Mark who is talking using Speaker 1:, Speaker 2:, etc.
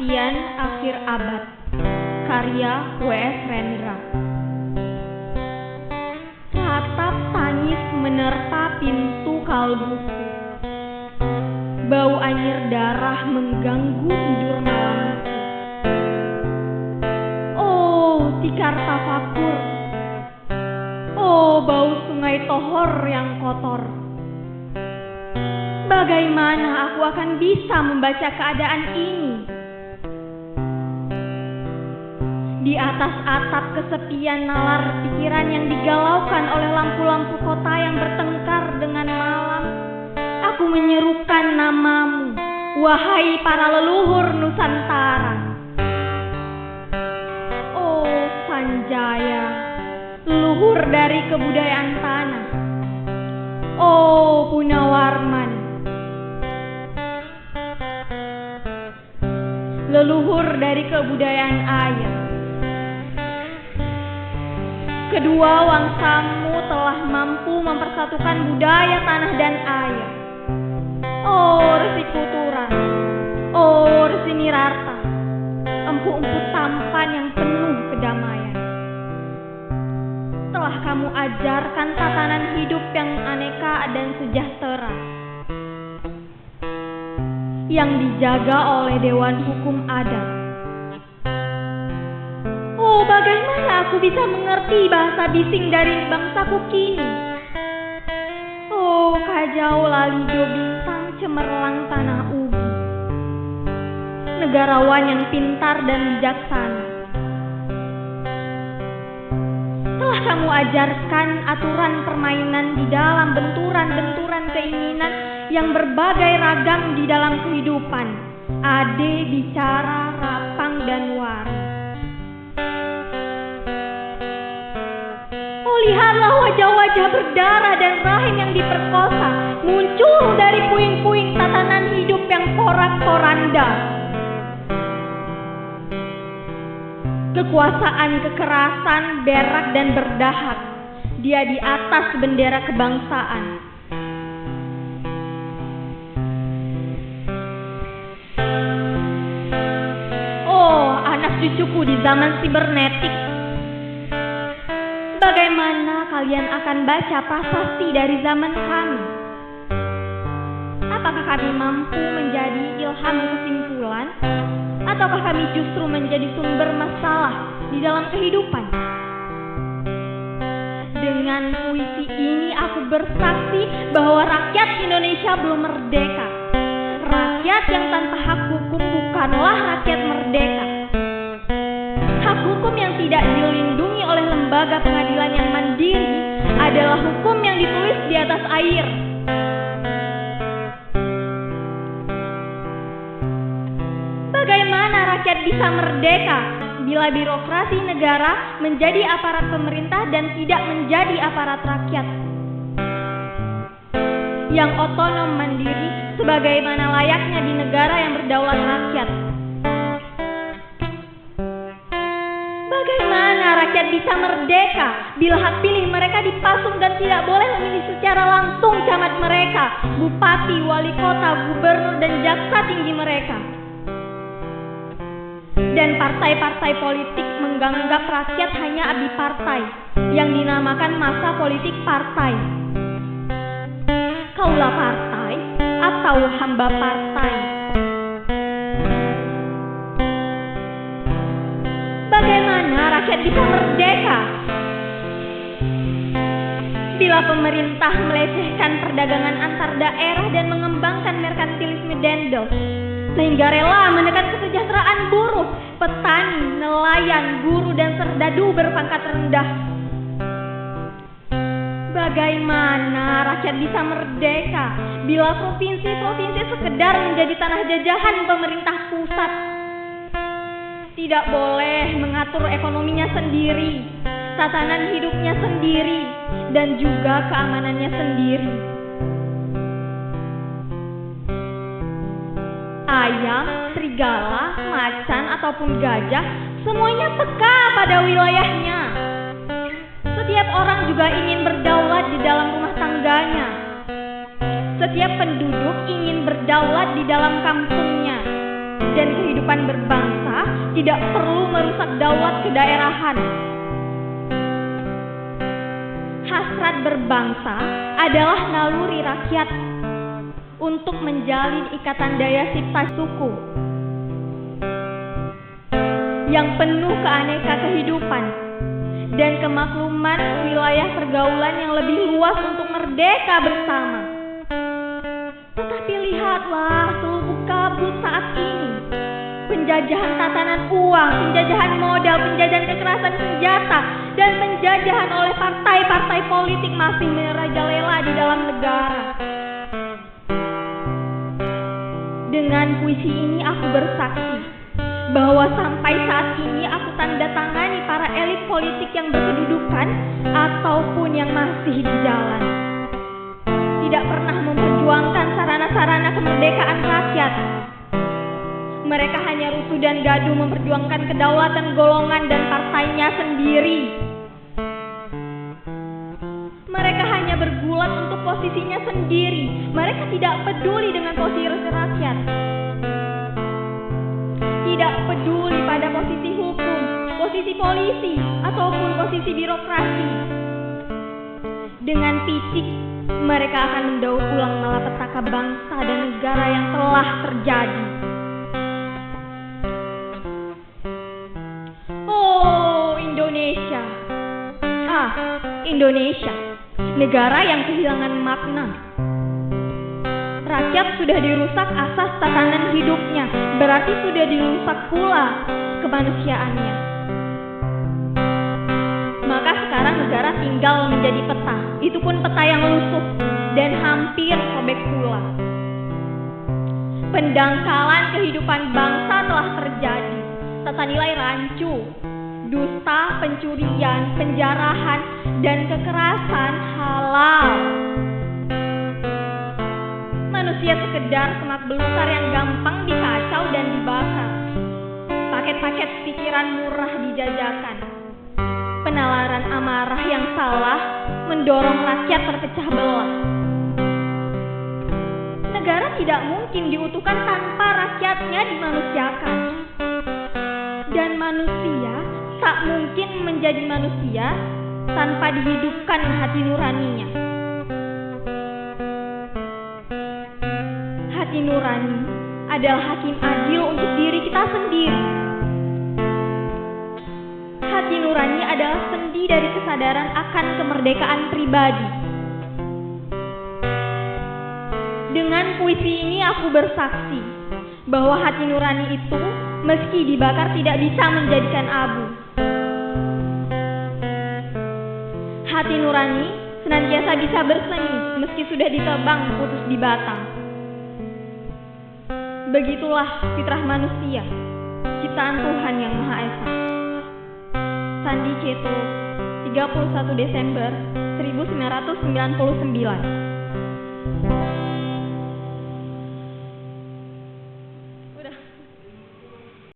Speaker 1: Kematian Akhir Abad, karya W.S. Rendra. Ratap tangis menerpa pintu kalbuku. Bau anyir darah mengganggu tidur malamku. Oh, tikar tafakur. Oh, bau sungai Tohor yang kotor. Bagaimana aku akan bisa membaca keadaan ini? Di atas atap kesepian nalar pikiran yang digalaukan oleh lampu-lampu kota yang bertengkar dengan malam, aku menyerukan namamu, wahai para leluhur Nusantara. Oh Sanjaya, leluhur dari kebudayaan tanah. Oh Punawarman, leluhur dari kebudayaan air. Kedua wangsamu telah mampu mempersatukan budaya tanah dan air. Oh Resi Kuturan, oh Resi Nirarta, empu-empu tampan yang penuh kedamaian. Telah kamu ajarkan tatanan hidup yang aneka dan sejahtera, yang dijaga oleh Dewan Hukum Adat. Oh, bagaimana aku bisa mengerti bahasa bising dari bangsaku kini? Oh, kajau lalido bintang cemerlang tanah ubi, negarawan yang pintar dan bijaksana. Telah kamu ajarkan aturan permainan di dalam benturan-benturan keinginan yang berbagai ragam di dalam kehidupan. Ade, bicara, rapang, dan warna. Oh, lihatlah wajah-wajah berdarah dan rahim yang diperkosa muncul dari puing-puing tatanan hidup yang porak-poranda. Kekuasaan, kekerasan, berak dan berdahak. Dia di atas bendera kebangsaan. Oh, anak cucuku di zaman sibernetik. Bagaimana kalian akan baca prasasti dari zaman kami? Apakah kami mampu menjadi ilham kesimpulan? Ataukah kami justru menjadi sumber masalah di dalam kehidupan? Dengan puisi ini aku bersaksi bahwa rakyat Indonesia belum merdeka. Rakyat yang tanpa hak hukum bukanlah rakyat merdeka. Hak hukum yang tidak dilindungi oleh lembaga pengadilan yang mandiri adalah hukum yang ditulis di atas air. Bagaimana rakyat bisa merdeka bila birokrasi negara menjadi aparat pemerintah dan tidak menjadi aparat rakyat yang otonom mandiri sebagaimana layaknya di negara yang berdaulat rakyat? Bagaimana rakyat bisa merdeka bila hak pilih mereka dipasung dan tidak boleh memilih secara langsung camat mereka, bupati, wali kota, gubernur, dan jaksa tinggi mereka? Dan partai-partai politik menganggap rakyat hanya abdi partai yang dinamakan masa politik partai. Kaulah partai atau hamba partai. Bagaimana rakyat bisa merdeka bila pemerintah melecehkan perdagangan antar daerah dan mengembangkan merkantilisme dendel sehingga rela menekan kesejahteraan buruh, petani, nelayan, guru, dan serdadu berpangkat rendah? Bagaimana rakyat bisa merdeka bila provinsi-provinsi sekedar menjadi tanah jajahan pemerintah pusat? Tidak boleh mengatur ekonominya sendiri, tatanan hidupnya sendiri, dan juga keamanannya sendiri. Ayam, serigala, macan, ataupun gajah, semuanya peka pada wilayahnya. Setiap orang juga ingin berdaulat di dalam rumah tangganya. Setiap penduduk ingin berdaulat di dalam kampungnya. dan kehidupan berbangsa tidak perlu merusak daulat kedaerahan. Hasrat berbangsa adalah naluri rakyat untuk menjalin ikatan daya cipta suku yang penuh keaneka kehidupan dan kemakluman wilayah pergaulan yang lebih luas untuk merdeka bersama. Tetapi lihatlah selubung kabut saat ini. Penjajahan tatanan uang, penjajahan modal, penjajahan kekerasan senjata, dan penjajahan oleh partai-partai politik masih merajalela di dalam negara. Dengan puisi ini aku bersaksi bahwa sampai saat ini aku tanda tangani para elit politik yang berkedudukan ataupun yang masih di jalan tidak pernah memperjuangkan sarana-sarana kemerdekaan rakyat. Mereka hanya rusuh dan gaduh memperjuangkan kedaulatan golongan dan partainya sendiri. Mereka hanya bergulat untuk posisinya sendiri. Mereka tidak peduli dengan posisi rakyat. Tidak peduli pada posisi hukum, posisi polisi, ataupun posisi birokrasi. Dengan fisik, mereka akan mendaur ulang malapetaka bangsa dan negara yang telah terjadi. Oh, Indonesia. Indonesia, negara yang kehilangan makna. Rakyat sudah dirusak asas tatanan hidupnya, berarti sudah dirusak pula kemanusiaannya. Maka sekarang negara tinggal menjadi peta, itu pun peta yang lusuh dan hampir sobek pula. Pendangkalan kehidupan bangsa telah terjadi. Tata nilai rancu, dusta, pencurian, penjarahan, dan kekerasan halal. Manusia sekedar semak belukar yang gampang dikacau dan dibakar. Paket-paket pikiran murah dijajakan. Penalaran amarah yang salah mendorong rakyat terpecah belah. Negara tidak mungkin diutuhkan tanpa rakyatnya dimanusiakan. Dan manusia tak mungkin menjadi manusia tanpa dihidupkan hati nuraninya. Hati nurani adalah hakim adil untuk diri kita sendiri. Hati nurani adalah sendi dari kesadaran akan kemerdekaan pribadi. Dengan puisi ini aku bersaksi bahwa hati nurani itu meski dibakar tidak bisa menjadikan abu. Hati nurani senantiasa bisa berseni meski sudah ditebang putus di batang. Begitulah fitrah manusia, ciptaan Tuhan yang Maha Esa. Sandi Ceto, 31 Desember 1999.